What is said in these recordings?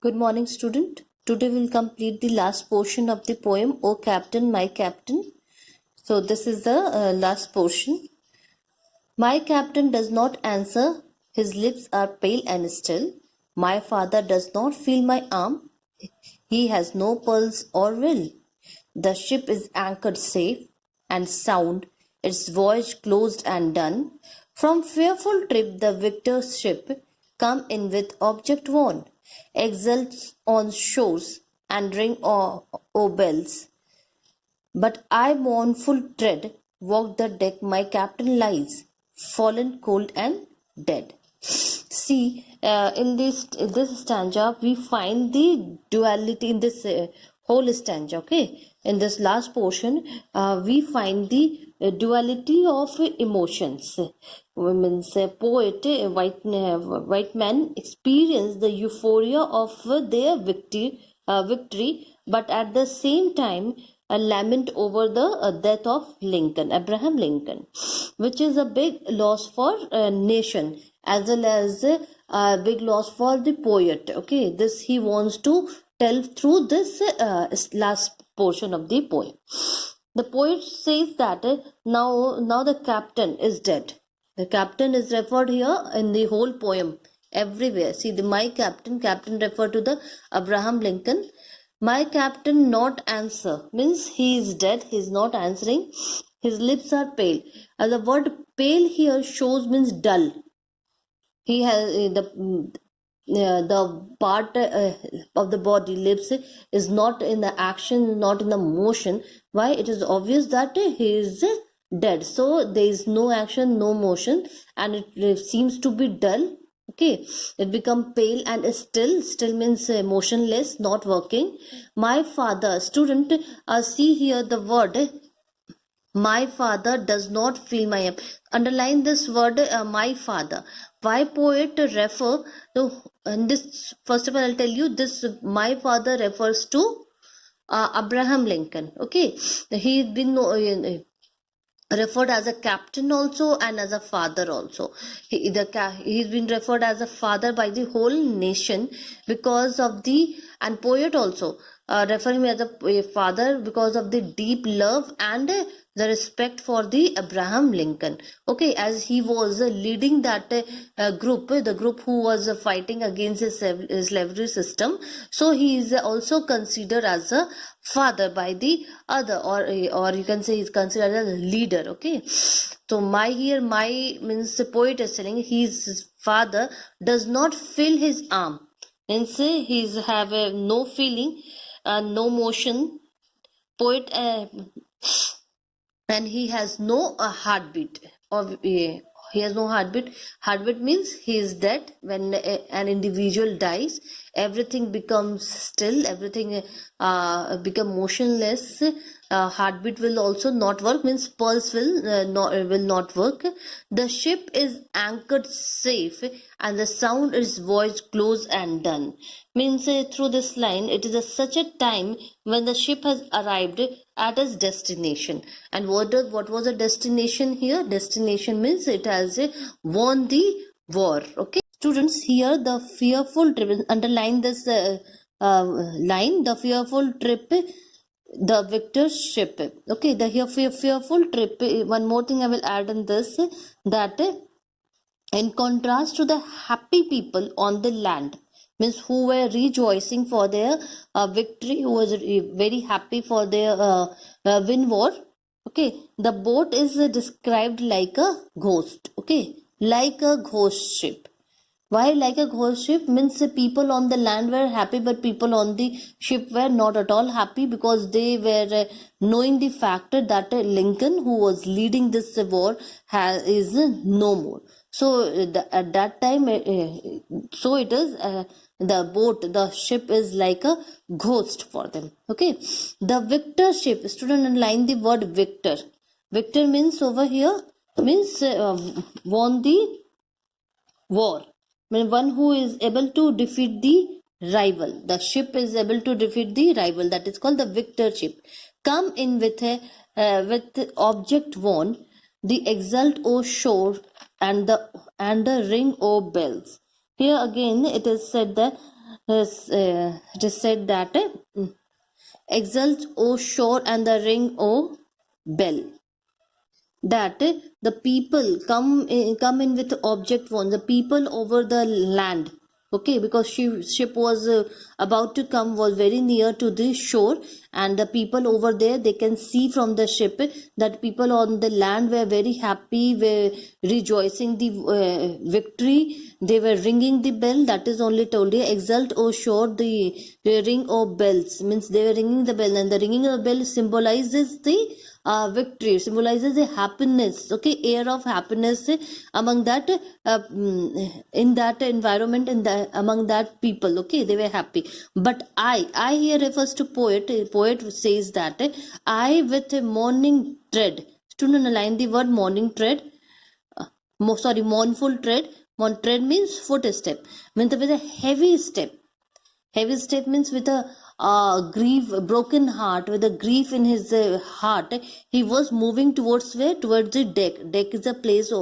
Good morning, student. Today we'll complete the last portion of the poem, O Captain, My Captain. So this is the last portion. My captain does not answer. His lips are pale and still. My father does not feel my arm. He has no pulse or will. The ship is anchored safe and sound, its voyage closed and done. From fearful trip the victor's ship, come in with object won, exults on shores and ring o bells. But I mournful tread, walk the deck, my captain lies, fallen cold and dead. See, in this stanza, we find the duality in this whole stanza. Okay, in this last portion, we find the duality of emotions. Means poet, white man experience the euphoria of their victory, but at the same time a lament over the death of Lincoln, Abraham Lincoln, which is a big loss for a nation as well as a big loss for the poet. Okay, this he wants to tell through this last portion of the poem. The poet says that now the captain is dead. The captain is referred here in the whole poem everywhere. See, the my captain referred to the Abraham Lincoln. My captain not answer means he is dead. He is not answering. His lips are pale. The word pale here shows means dull. He has the part of the body, lips, is not in the action, not in the motion. Why? It is obvious that he is dead, so there is no action, no motion, and it seems to be dull. Okay, it become pale and still means motionless, not working. My father, student, see here the word my father does not feel my aim. Underline this word my father. Why poet refer to this? First of all, I'll tell you this. My father refers to Abraham Lincoln. Okay, he's been referred as a captain also and as a father also. He's been referred as a father by the whole nation because of the, and poet also referring me as a father because of the deep love and the respect for the Abraham Lincoln. Okay, as he was leading that group, the group who was fighting against his slavery system. So he is also considered as a father by the other, or you can say he's considered as a leader. Okay, so my means the poet is saying his father does not feel his arm, means he's have no feeling, no motion. Poet and he has no heartbeat of he has no heartbeat. Heartbeat means he is dead. When an individual dies, everything becomes still, everything become motionless. Heartbeat will also not work, means pulse will not work. The ship is anchored safe and the sound is voice close and done, means through this line it is such a time when the ship has arrived at its destination. And what was the destination here? Destination means it has won the war. Okay, students, here the fearful trip, underline this line, the fearful trip, the victor's ship. Okay, the here fearful trip. One more thing I will add in this, that in contrast to the happy people on the land, means who were rejoicing for their victory, who was very happy for their win war. Okay, the boat is described like a ghost. Okay, like a ghost ship. Why like a ghost ship? Means people on the land were happy, but people on the ship were not at all happy, because they were knowing the fact that Lincoln, who was leading this war, is no more. So at that time, so it is the boat, the ship is like a ghost for them. Okay, the victor ship. Student, underline the word victor. Victor means over here means won the war. When one who is able to defeat the rival, the ship is able to defeat the rival, that is called the victor ship. Come in with object won, the exult o shore, and the ring o bells. Here again it is said that it is said that exult, O shore, and the ring, O bell. That the people come in with object one, the people over the land, okay, because ship was about to come, was very near to the shore, and the people over there, they can see from the ship that people on the land were very happy, were rejoicing the victory, they were ringing the bell. That is only told here, exult, O shore, the ring of bells, means they were ringing the bell, and the ringing of the bell symbolizes the victory, symbolizes a happiness, okay, air of happiness among that in that environment, in the among that people, okay, they were happy. But I here refers to poet. Poet says that I with a morning tread. Student, align the word morning tread, mournful tread. Tread means footstep, means with a heavy step. Heavy step means with a grief, broken heart, with a grief in his heart. He was moving towards where? Towards the deck. Deck is a place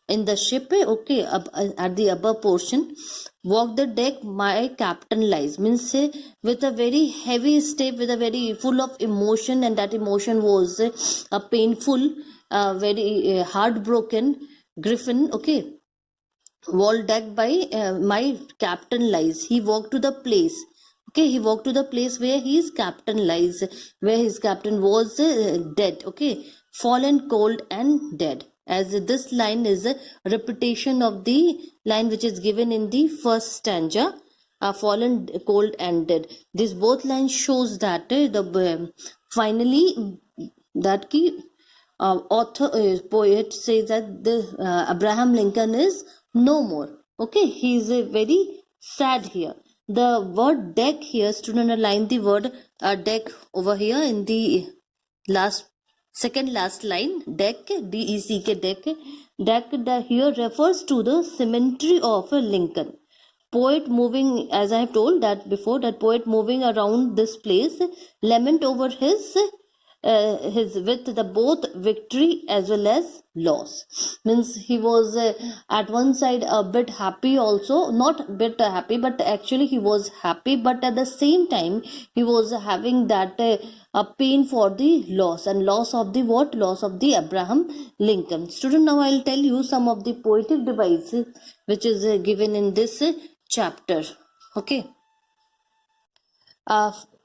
in the ship, okay, at the upper portion. Walk the deck, my captain lies. Means with a very heavy step, with a very full of emotion, and that emotion was a painful, very heartbroken griffin, okay, wall decked by my captain lies. He walked to the place, okay, he walked to the place where his captain lies, where his captain was dead, okay, fallen cold and dead. As this line is a repetition of the line which is given in the first stanza, fallen cold and dead. This both lines shows that the finally that key author poet says that the Abraham Lincoln is no more, okay, he is very sad here. The word deck here, student, align the word deck over here in the second last line, deck, D-E-C-K, deck. Deck here refers to the cemetery of Lincoln. Poet moving, as I have told that before, that poet moving around this place, lament over his with the both victory as well as loss. Means he was at one side a bit happy also, not bit happy, but actually he was happy, but at the same time he was having that a pain for the loss, and loss of the what? Loss of the Abraham Lincoln. Student, now I'll tell you some of the poetic devices which is given in this chapter, okay.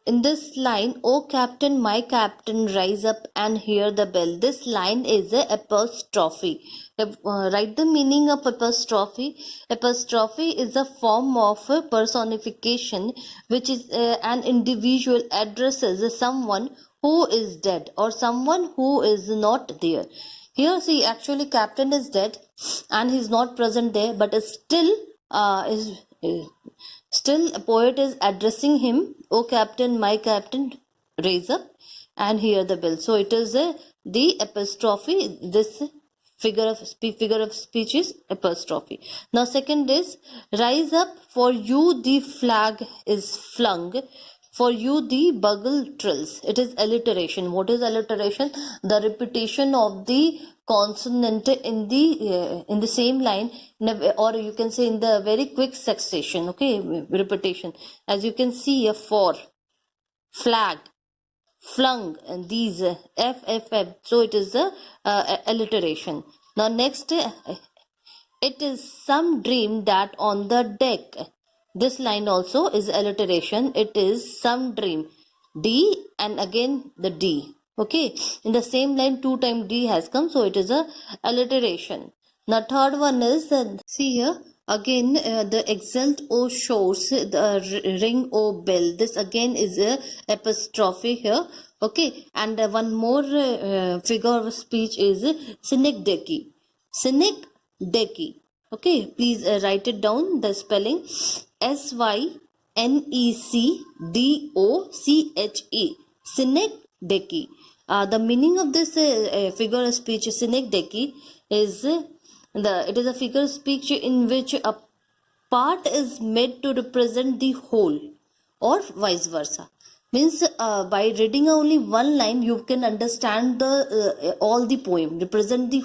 In this line, O captain, my captain, rise up and hear the bell. This line is a apostrophe. Write the meaning of apostrophe. Apostrophe is a form of personification which is an individual addresses someone who is dead or someone who is not there. Here, see, actually, captain is dead and he's not present there, but still still a poet is addressing him, O captain, my captain, raise up and hear the bell. So it is the apostrophe. This figure of speech is apostrophe. Now second is, rise up, for you the flag is flung, for you the bugle trills. It is alliteration. What is alliteration? The repetition of the consonant in the same line, or you can say in the very quick succession, okay, repetition. As you can see, a for, flag, flung, and these f. So it is the alliteration. Now next, it is some dream that on the deck. This line also is alliteration. It is some dream. D and again the D. Okay. In the same line, 2 times D has come. So it is a alliteration. Now third one is, see here, again the exult, O shores, the ring, O bell. This again is a apostrophe here. Okay. And one more figure of speech is synecdoche. Synecdoche. Okay, please write it down, the spelling. Synecdoche. Synecdoche. The meaning of this figure of speech, synecdoche, is it is a figure of speech in which a part is made to represent the whole, or vice versa. Means by reading only one line you can understand the all the poem, represent the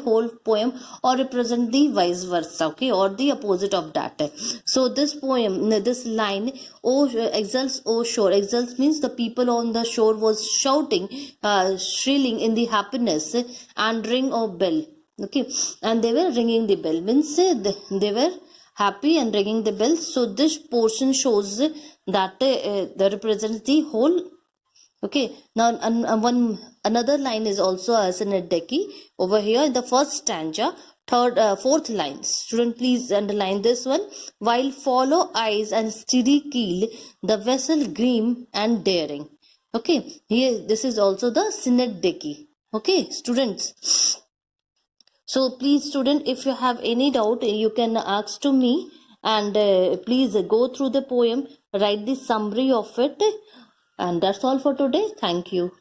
whole poem, or represent the vice versa, okay, or the opposite of that. So this poem, this line, oh exults, oh shore, exults means the people on the shore was shouting, shrilling in the happiness, and ring of bell, okay, and they were ringing the bell, means they were happy and ringing the bell. So this portion shows that that represents the whole. Okay, now one another line is also a synecdoche over here in the first stanza, fourth line. Student, please underline this one. While follow eyes and steady keel, the vessel gleam and daring. Okay, here this is also the synecdoche. Okay, students. So please student, if you have any doubt you can ask to me, and please go through the poem, write the summary of it, and that's all for today. Thank you.